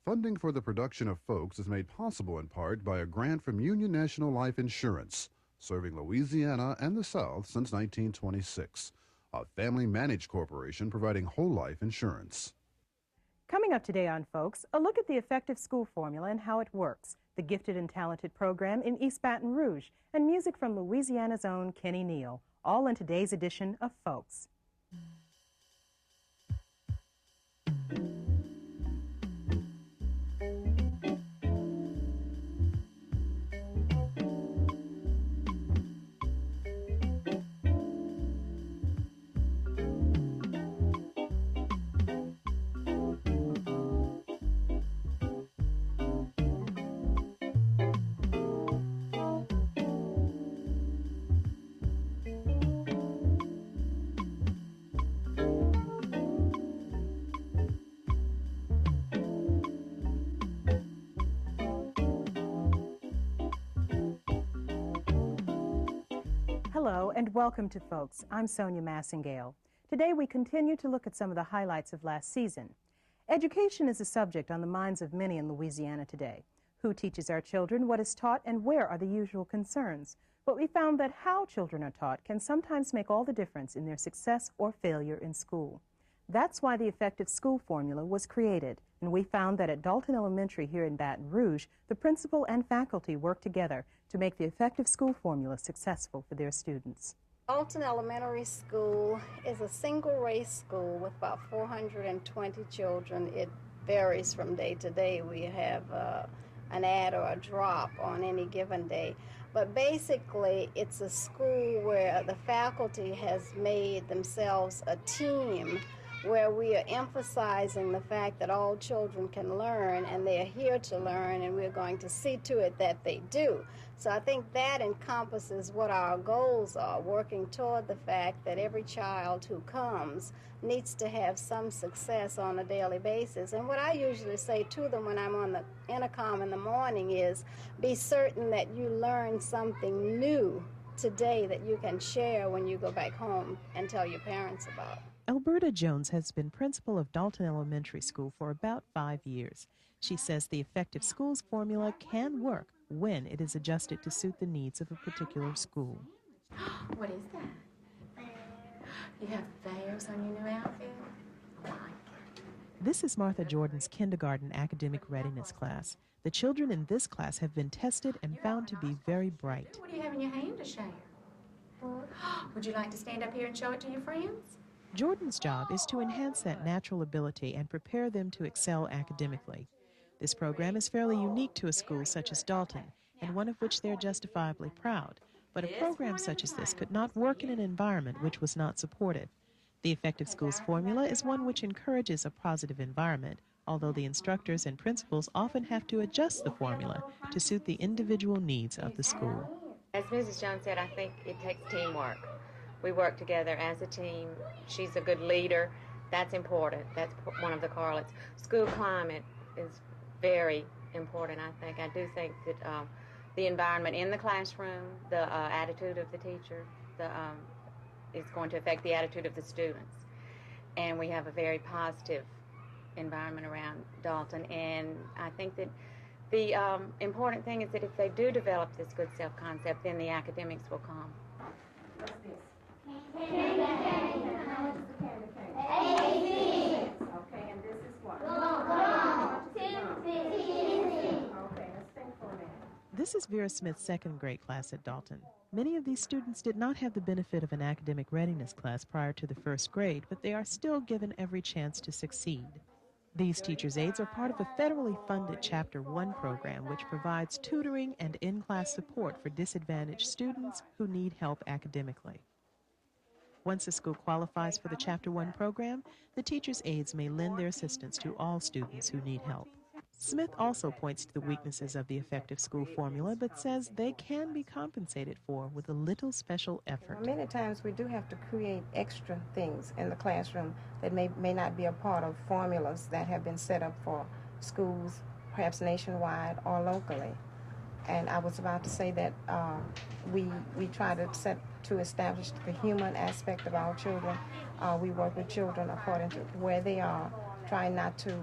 Funding for the production of Folks is made possible in part by a grant from Union National Life Insurance, serving Louisiana and the South since 1926. A family-managed corporation providing whole life insurance. Coming up today on Folks, a look at the effective school formula and how it works, the Gifted and Talented program in East Baton Rouge, and music from Louisiana's own Kenny Neal, all in today's edition of Folks. Hello and welcome to Folks. I'm Sonya Masingale. Today we continue to look at some of the highlights of last season. Education is a subject on the minds of many in Louisiana today. Who teaches our children, what is taught, and where are the usual concerns? But we found that how children are taught can sometimes make all the difference in their success or failure in school. That's why the effective school formula was created, and we found that at Dalton Elementary here in Baton Rouge, the principal and faculty worked together to make the effective school formula successful for their students. Dalton Elementary School is a single-race school with about 420 children. It varies from day to day. We have an add or a drop on any given day. But basically, it's a school where the faculty has made themselves a team where we are emphasizing the fact that all children can learn and they are here to learn, and we're going to see to it that they do. So I think that encompasses what our goals are, working toward the fact that every child who comes needs to have some success on a daily basis. And what I usually say to them when I'm on the intercom in the morning is, be certain that you learn something new today that you can share when you go back home and tell your parents about. Alberta Jones has been principal of Dalton Elementary School for about 5 years. She says the effective schools formula can work when it is adjusted to suit the needs of a particular school. What is that? You have bears on your new outfit? I like it. This is Martha Jordan's kindergarten academic readiness class. The children in this class have been tested and found to be very bright. What do you have in your hand to share? Would you like to stand up here and show it to your friends? Jordan's job is to enhance that natural ability and prepare them to excel academically. This program is fairly unique to a school such as Dalton, and one of which they're justifiably proud. But a program such as this could not work in an environment which was not supported. The effective schools formula is one which encourages a positive environment, although the instructors and principals often have to adjust the formula to suit the individual needs of the school. As Mrs. Jones said, I think it takes teamwork. We work together as a team. She's a good leader. That's important. That's one of the correlates. School climate is very important, I think. I do think that the environment in the classroom, the attitude of the teacher, is going to affect the attitude of the students. And we have a very positive environment around Dalton. And I think that the important thing is that if they do develop this good self-concept, then the academics will come. What's this? Candy cane. How much is the candy cane? 8 Okay, and this is what? How much is the Okay, let's think for a minute. This is Vera Smith's second grade class at Dalton. Many of these students did not have the benefit of an academic readiness class prior to the first grade, but they are still given every chance to succeed. These teachers' aides are part of a federally funded Chapter 1 program which provides tutoring and in-class support for disadvantaged students who need help academically. Once a school qualifies for the Chapter 1 program, the teachers' aides may lend their assistance to all students who need help. Smith also points to the weaknesses of the effective school formula, but says they can be compensated for with a little special effort. Many times we do have to create extra things in the classroom that may not be a part of formulas that have been set up for schools, perhaps nationwide or locally. And I was about to say that we try to establish the human aspect of our children. We work with children according to where they are, trying not to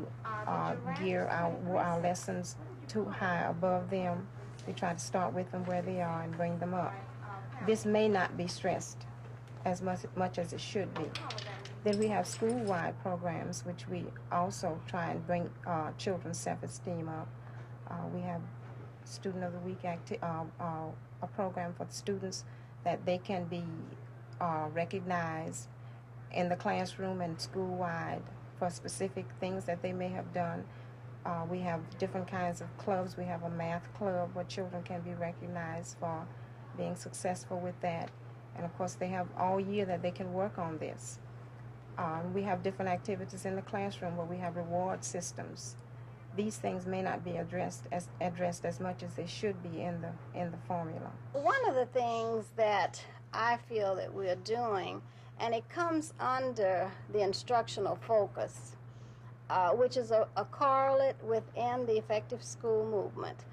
gear our lessons too high above them. We try to start with them where they are and bring them up. This may not be stressed as much as it should be. Then we have school-wide programs, which we also try and bring children's self-esteem up. We have Student of the Week a program for the students that they can be recognized in the classroom and school-wide for specific things that they may have done. We have different kinds of clubs. We have a math club where children can be recognized for being successful with that. And of course, they have all year that they can work on this. We have different activities in the classroom where we have reward systems. These things may not be addressed as much as they should be in the formula. One of the things that I feel that we're doing, and it comes under the instructional focus, which is a correlate within the effective school movement.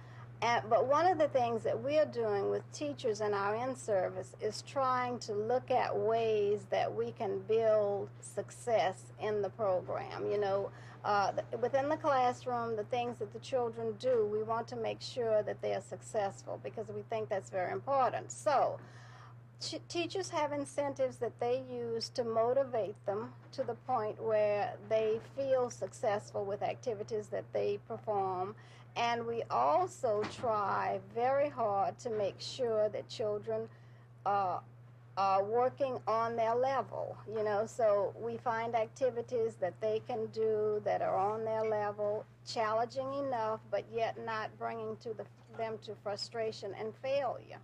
But one of the things that we're doing with teachers in our in-service is trying to look at ways that we can build success in the program. You know, within the classroom, the things that the children do, we want to make sure that they are successful because we think that's very important. So teachers have incentives that they use to motivate them to the point where they feel successful with activities that they perform. And we also try very hard to make sure that children are working on their level, you know, so we find activities that they can do that are on their level, challenging enough, but yet not bringing them to frustration and failure.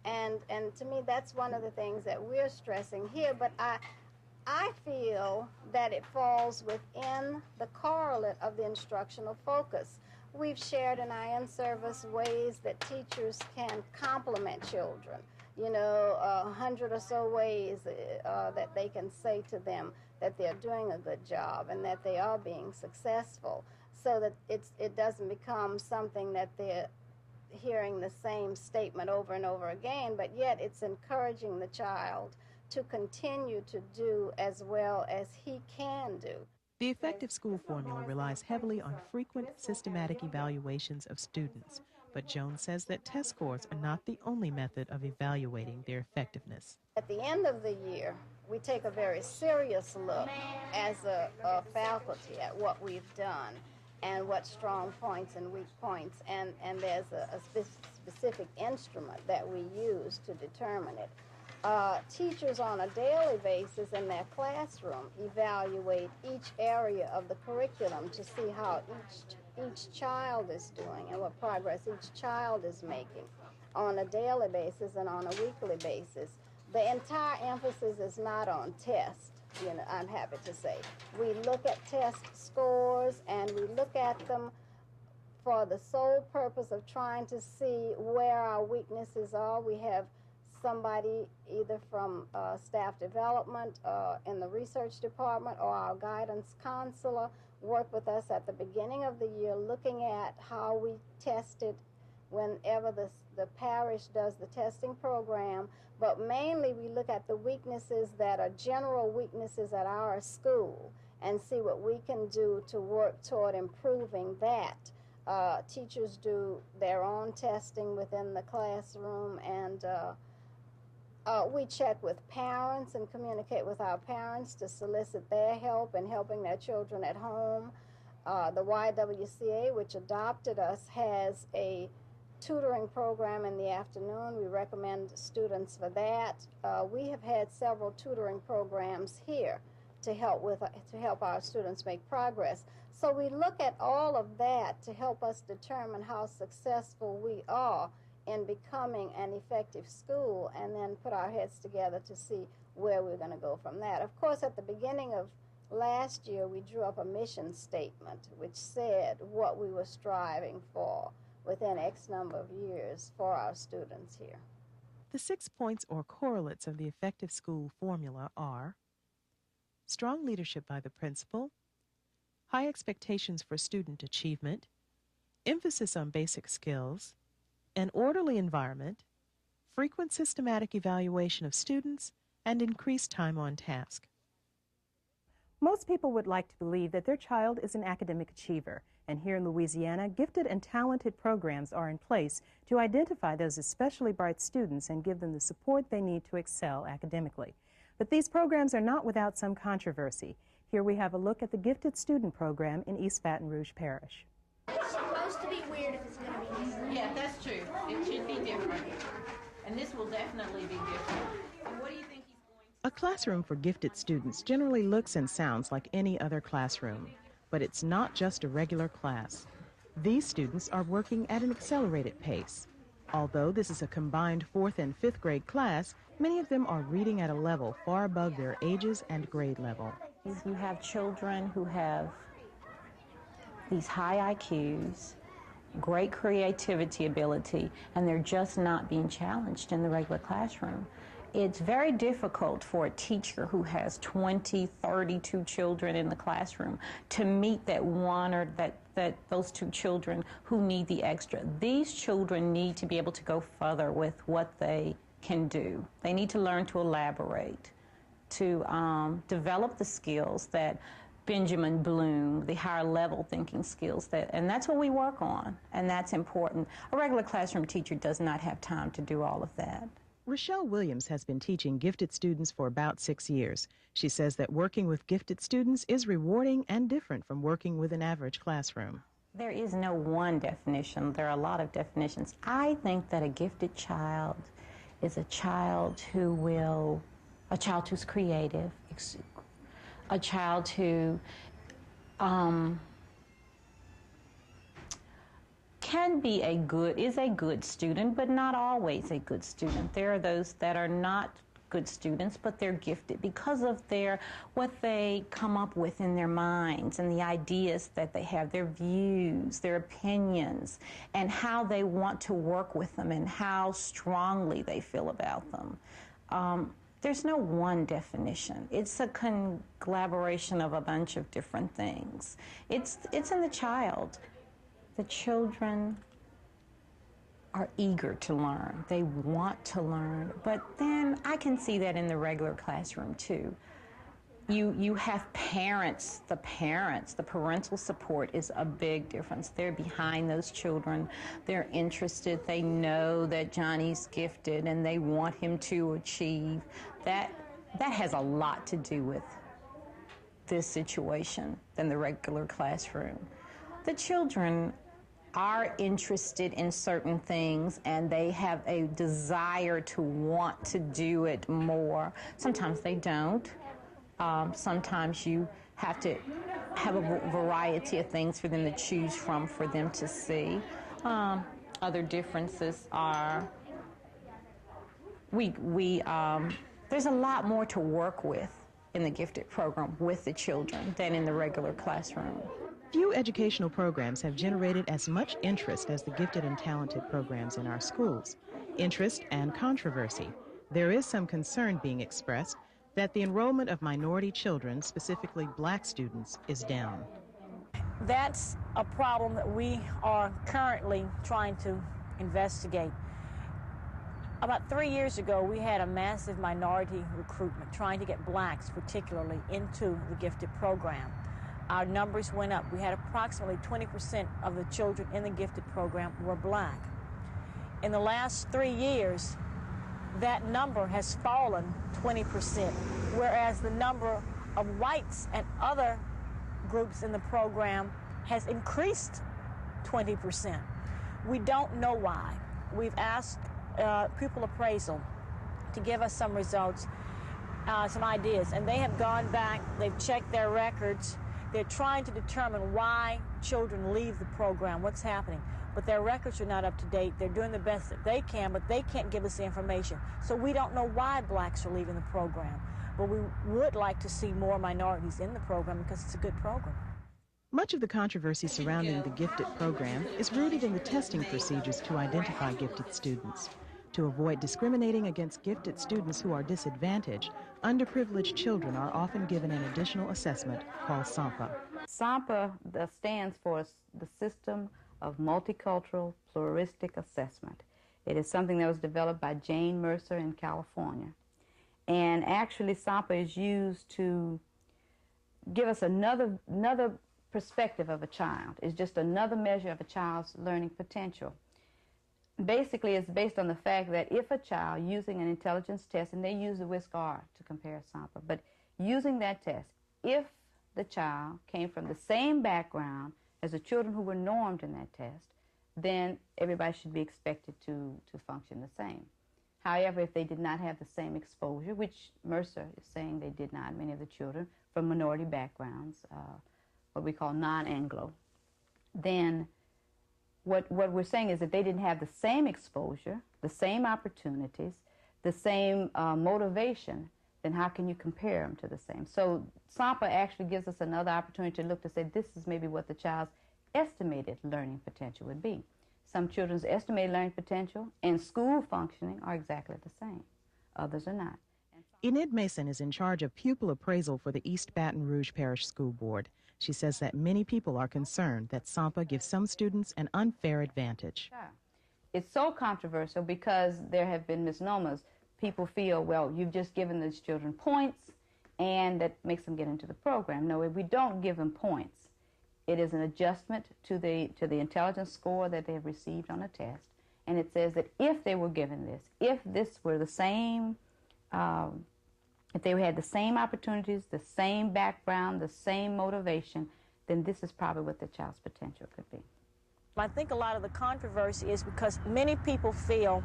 And to me, that's one of the things that we're stressing here, but I feel that it falls within the correlate of the instructional focus. We've shared in our in-service ways that teachers can compliment children, you know, 100 or so ways that they can say to them that they're doing a good job and that they are being successful, so that it doesn't become something that they're hearing the same statement over and over again, but yet it's encouraging the child to continue to do as well as he can do. The effective school formula relies heavily on frequent, systematic evaluations of students, but Jones says that test scores are not the only method of evaluating their effectiveness. At the end of the year, we take a very serious look as a faculty at what we've done and what strong points and weak points, and there's a specific instrument that we use to determine it. Teachers on a daily basis in their classroom evaluate each area of the curriculum to see how each child is doing and what progress each child is making on a daily basis and on a weekly basis. The entire emphasis is not on tests, you know, I'm happy to say. We look at test scores and we look at them for the sole purpose of trying to see where our weaknesses are. We have somebody either from staff development in the research department or our guidance counselor work with us at the beginning of the year looking at how we tested whenever the parish does the testing program, but mainly we look at the weaknesses that are general weaknesses at our school and see what we can do to work toward improving that. Teachers do their own testing within the classroom, and we check with parents and communicate with our parents to solicit their help in helping their children at home. The YWCA, which adopted us, has a tutoring program in the afternoon. We recommend students for that. We have had several tutoring programs here to help our students make progress. So we look at all of that to help us determine how successful we are in becoming an effective school, and then put our heads together to see where we're going to go from that. Of course, at the beginning of last year, we drew up a mission statement which said what we were striving for within X number of years for our students here. The 6 points or correlates of the effective school formula are strong leadership by the principal, high expectations for student achievement, emphasis on basic skills, an orderly environment, frequent systematic evaluation of students, and increased time on task. Most people would like to believe that their child is an academic achiever, and here in Louisiana, gifted and talented programs are in place to identify those especially bright students and give them the support they need to excel academically. But these programs are not without some controversy. Here we have a look at the Gifted Student Program in East Baton Rouge Parish. It's supposed to be weird if it's going to be different. Yeah, that's true. It should be different. And this will definitely be different. And what do you think he's going to... A classroom for gifted students generally looks and sounds like any other classroom, but it's not just a regular class. These students are working at an accelerated pace. Although this is a combined 4th and 5th grade class, many of them are reading at a level far above their ages and grade level. You have children who have these high IQs, great creativity ability, and they're just not being challenged in the regular classroom. It's very difficult for a teacher who has 20, 32 children in the classroom to meet that one or those two children who need the extra. These children need to be able to go further with what they can do. They need to learn to elaborate, to develop the skills that Benjamin Bloom, the higher level thinking skills, and that's what we work on, and that's important. A regular classroom teacher does not have time to do all of that. Rochelle Williams has been teaching gifted students for about 6 years. She says that working with gifted students is rewarding and different from working with an average classroom. There is no one definition. There are a lot of definitions. I think that a gifted child is a child who's creative, a child who is a good student, but not always a good student. There are those that are not good students, but they're gifted because of what they come up with in their minds and the ideas that they have, their views, their opinions, and how they want to work with them and how strongly they feel about them. There's no one definition. It's a collaboration of a bunch of different things. It's in the child. The children are eager to learn. They want to learn. But then I can see that in the regular classroom too. You have parents. The parental support is a big difference. They're behind those children. They're interested. They know that Johnny's gifted and they want him to achieve. That has a lot to do with this situation than the regular classroom. The children are interested in certain things and they have a desire to want to do it more. Sometimes they don't. Sometimes you have to have a variety of things for them to choose from for them to see. Other differences are there's a lot more to work with in the gifted program with the children than in the regular classroom. Few educational programs have generated as much interest as the gifted and talented programs in our schools. Interest and controversy. There is some concern being expressed that the enrollment of minority children, specifically black students, is down. That's a problem that we are currently trying to investigate. About 3 years ago, we had a massive minority recruitment, trying to get blacks particularly into the gifted program. Our numbers went up. We had approximately 20% of the children in the gifted program were black. In the last 3 years, that number has fallen 20%, whereas the number of whites and other groups in the program has increased 20%. We don't know why. We've asked pupil appraisal to give us some results, some ideas, and they have gone back, they've checked their records. They're trying to determine why children leave the program, what's happening. But their records are not up to date. They're doing the best that they can, but they can't give us the information. So we don't know why blacks are leaving the program. But we would like to see more minorities in the program because it's a good program. Much of the controversy surrounding the gifted program is rooted in the testing procedures to identify gifted students. To avoid discriminating against gifted students who are disadvantaged, underprivileged children are often given an additional assessment called SAMPA. SAMPA stands for the System of Multicultural Pluralistic Assessment. It is something that was developed by Jane Mercer in California. And actually SAMPA is used to give us another perspective of a child. It's just another measure of a child's learning potential. Basically, it's based on the fact that if a child using an intelligence test, and they use the WISC-R to compare SOMPA, but using that test, if the child came from the same background as the children who were normed in that test, then everybody should be expected to function the same. However, if they did not have the same exposure, which Mercer is saying they did not, many of the children from minority backgrounds, what we call non-Anglo, then what we're saying is that they didn't have the same exposure, the same opportunities, the same motivation, then how can you compare them to the same? So SOMPA actually gives us another opportunity to look to say this is maybe what the child's estimated learning potential would be. Some children's estimated learning potential and school functioning are exactly the same. Others are not. Enid Mason is in charge of pupil appraisal for the East Baton Rouge Parish School Board. She says that many people are concerned that SOMPA gives some students an unfair advantage. It's so controversial because there have been misnomers. People feel, well, you've just given these children points and that makes them get into the program. No, we don't give them points. It is an adjustment to the intelligence score that they have received on a test. And it says that if they were given this, if this were the same, if they had the same opportunities, the same background, the same motivation, then this is probably what the child's potential could be. I think a lot of the controversy is because many people feel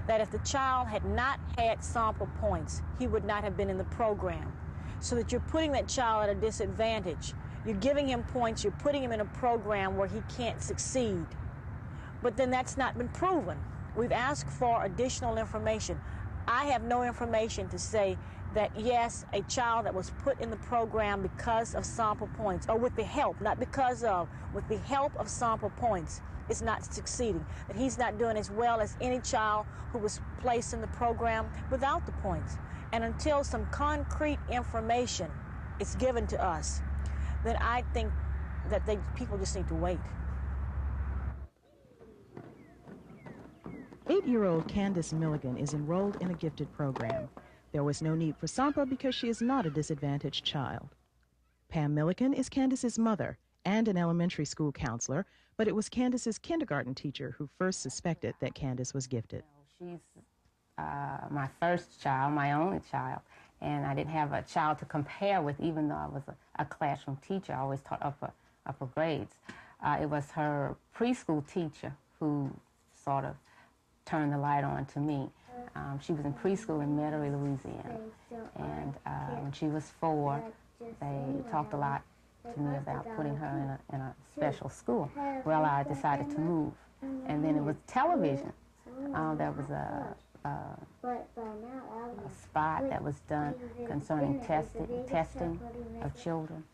that if the child had not had SOMPA points, he would not have been in the program. So that you're putting that child at a disadvantage. You're giving him points, you're putting him in a program where he can't succeed. But then that's not been proven. We've asked for additional information. I have no information to say that, yes, a child that was put in the program because of SOMPA points, or with the help, not because of, with the help of SOMPA points, is not succeeding, that he's not doing as well as any child who was placed in the program without the points. And until some concrete information is given to us, then I think that people just need to wait. 8-year-old Candace Milligan is enrolled in a gifted program. There was no need for SOMPA because she is not a disadvantaged child. Pam Milligan is Candace's mother and an elementary school counselor, but it was Candace's kindergarten teacher who first suspected that Candace was gifted. She's my first child, my only child, and I didn't have a child to compare with, even though I was a classroom teacher. I always taught upper grades. It was her preschool teacher who sort of turned the light on to me. She was in preschool in Metairie, Louisiana, and when she was 4, they talked a lot to me about putting her in a special school. Well, I decided to move, and then it was television. There was a spot that was done concerning testing of children,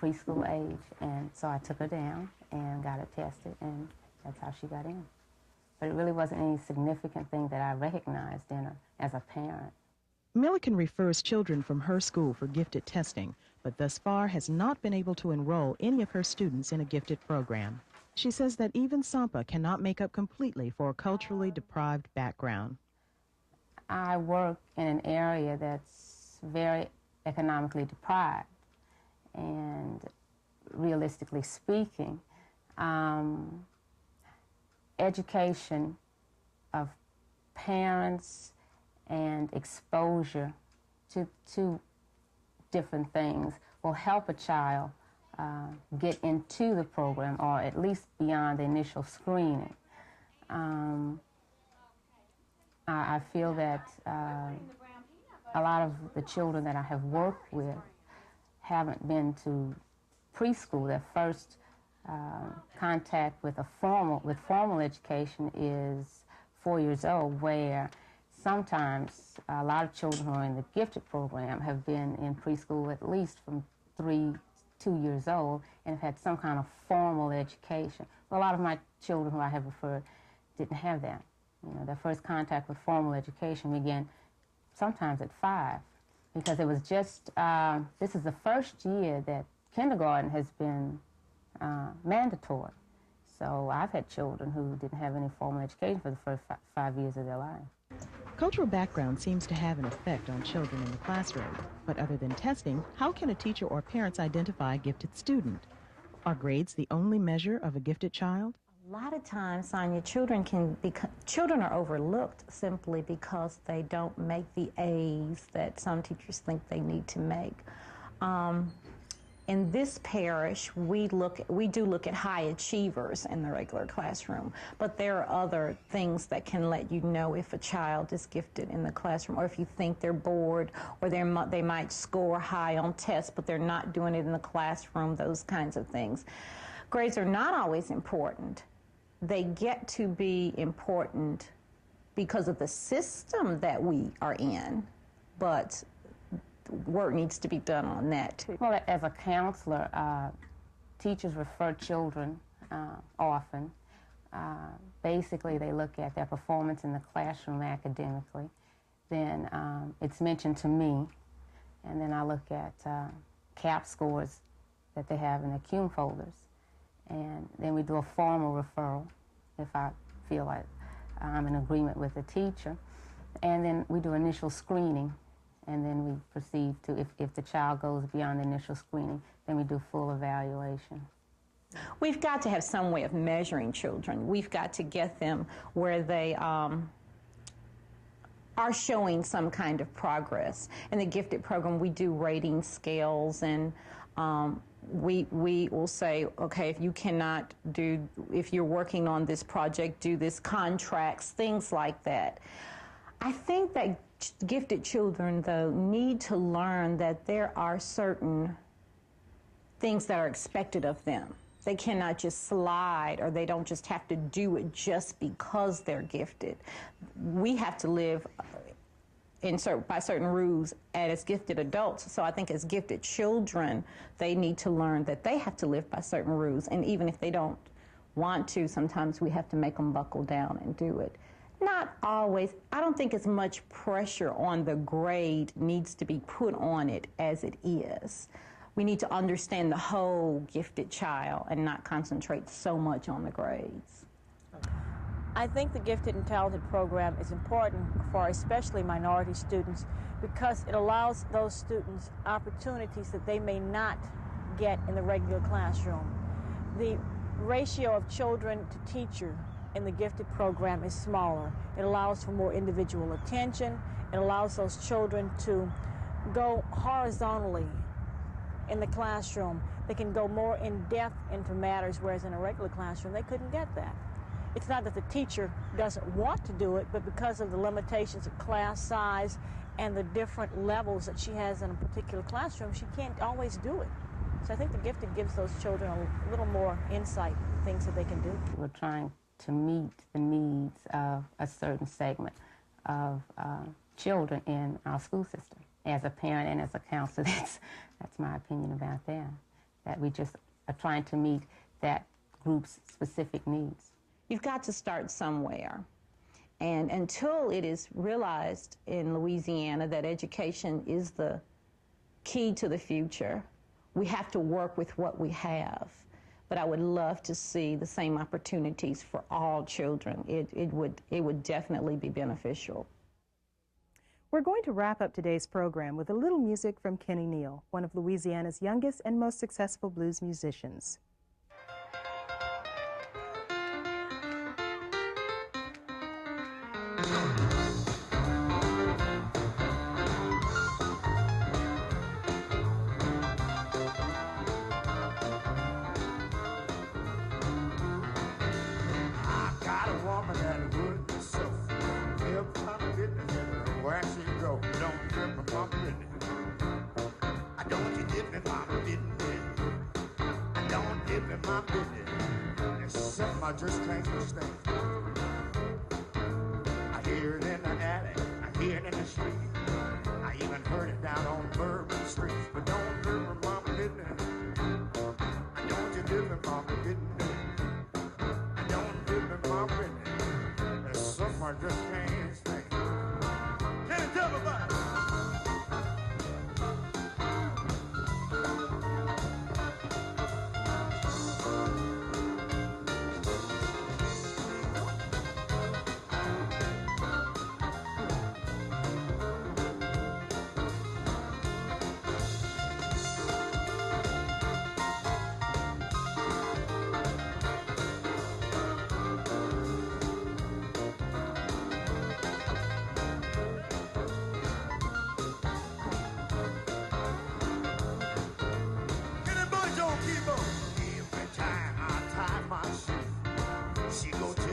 preschool age, and so I took her down and got her tested, and that's how she got in. But it really wasn't any significant thing that I recognized in her as a parent. Milligan refers children from her school for gifted testing, but thus far has not been able to enroll any of her students in a gifted program. She says that even SOMPA cannot make up completely for a culturally deprived background. I work in an area that's very economically deprived, and realistically speaking, education of parents and exposure to different things will help a child get into the program, or at least beyond the initial screening. I feel that a lot of the children that I have worked with haven't been to preschool. Their first contact with formal education is 4 years old, where sometimes a lot of children who are in the gifted program have been in preschool at least from 2 years old and have had some kind of formal education. Well, a lot of my children who I have referred didn't have that. You know, their first contact with formal education began sometimes at 5, because it was just, this is the first year that kindergarten has been mandatory. So I've had children who didn't have any formal education for the first 5 years of their life. Cultural background seems to have an effect on children in the classroom. But other than testing, how can a teacher or parents identify a gifted student? Are grades the only measure of a gifted child? A lot of times, Sonya, children are overlooked simply because they don't make the A's that some teachers think they need to make. In this parish, we do look at high achievers in the regular classroom, but there are other things that can let you know if a child is gifted in the classroom, or if you think they're bored, or they might score high on tests, but they're not doing it in the classroom, those kinds of things. Grades are not always important. They get to be important because of the system that we are in, but work needs to be done on that too. Well, as a counselor, teachers refer children often. Basically, they look at their performance in the classroom academically. Then it's mentioned to me, and then I look at CAP scores that they have in their CUME folders. And then we do a formal referral if I feel like I'm in agreement with the teacher. And then we do initial screening. And then we proceed to, if the child goes beyond the initial screening, then we do full evaluation. We've got to have some way of measuring children. We've got to get them where they are showing some kind of progress. In the gifted program, we do rating scales, and we will say, okay, if you're working on this project, do this, contracts, things like that. I think that gifted children, though, need to learn that there are certain things that are expected of them. They cannot just slide, or they don't just have to do it just because they're gifted. We have to live by certain rules as gifted adults. So I think as gifted children, they need to learn that they have to live by certain rules. And even if they don't want to, sometimes we have to make them buckle down and do it. Not always. I don't think as much pressure on the grade needs to be put on it as it is. We need to understand the whole gifted child and not concentrate so much on the grades. I think the Gifted and Talented program is important for especially minority students because it allows those students opportunities that they may not get in the regular classroom. The ratio of children to teacher in the gifted program is smaller. It allows for more individual attention. It allows those children to go horizontally in the classroom. They can go more in depth into matters, whereas in a regular classroom they couldn't get that. It's not that the teacher doesn't want to do it, but because of the limitations of class size and the different levels that she has in a particular classroom, she can't always do it. So I think the gifted gives those children a little more insight, things that they can do. We're trying to meet the needs of a certain segment of children in our school system. As a parent and as a counselor, that's my opinion about that. That we just are trying to meet that group's specific needs. You've got to start somewhere. And until it is realized in Louisiana that education is the key to the future, we have to work with what we have. But I would love to see the same opportunities for all children. It would definitely be beneficial. We're going to wrap up today's program with a little music from Kenny Neal, one of Louisiana's youngest and most successful blues musicians. I just can't understand. I hear it in the alley, I hear it in the street. I even heard it down on Bourbon Street. But don't give me mama business. Don't you give me mama business. Don't give me mama business. There's something I just can't stand. Can you tell me about it?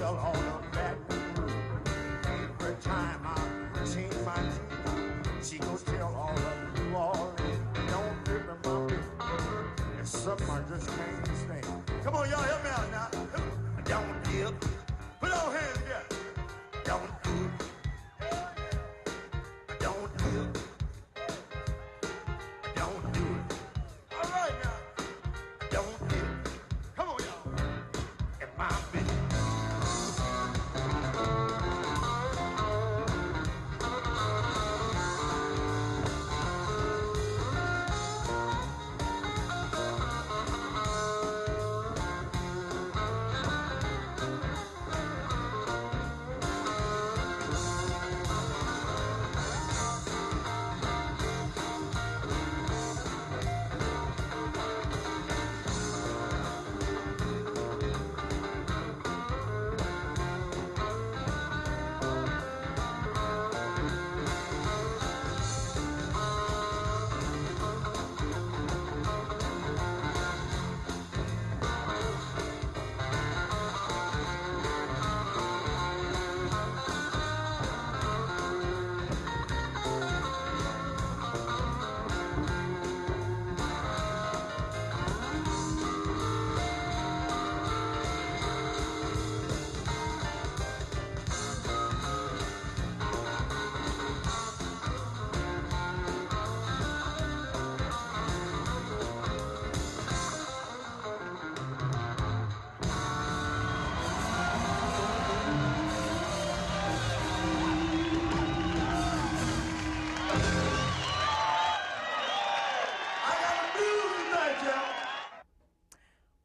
tell all of that. Every time I change my tune, she goes tell all of you all. Don't give me my business. It's something I just can't stand. Come on, y'all, help me out now. Don't give. Put your hands together. Don't do it. Don't do it. Don't do it. All right now. Don't do it. Come on, y'all. In my business.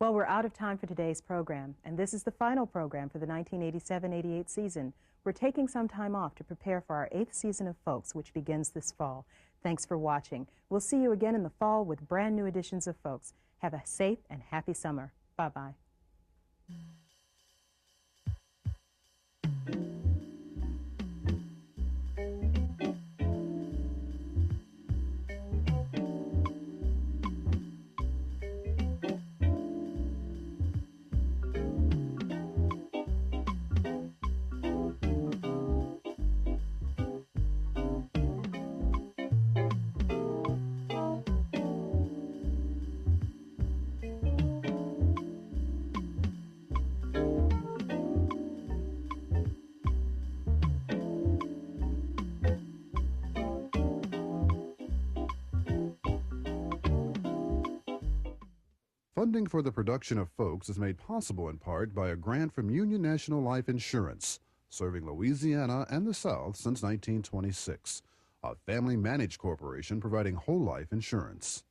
Well, we're out of time for today's program, and this is the final program for the 1987-88 season. We're taking some time off to prepare for our 8th season of Folks, which begins this fall. Thanks for watching. We'll see you again in the fall with brand new editions of Folks. Have a safe and happy summer. Bye-bye. Funding for the production of Folks is made possible in part by a grant from Union National Life Insurance, serving Louisiana and the South since 1926. A family-managed corporation providing whole life insurance.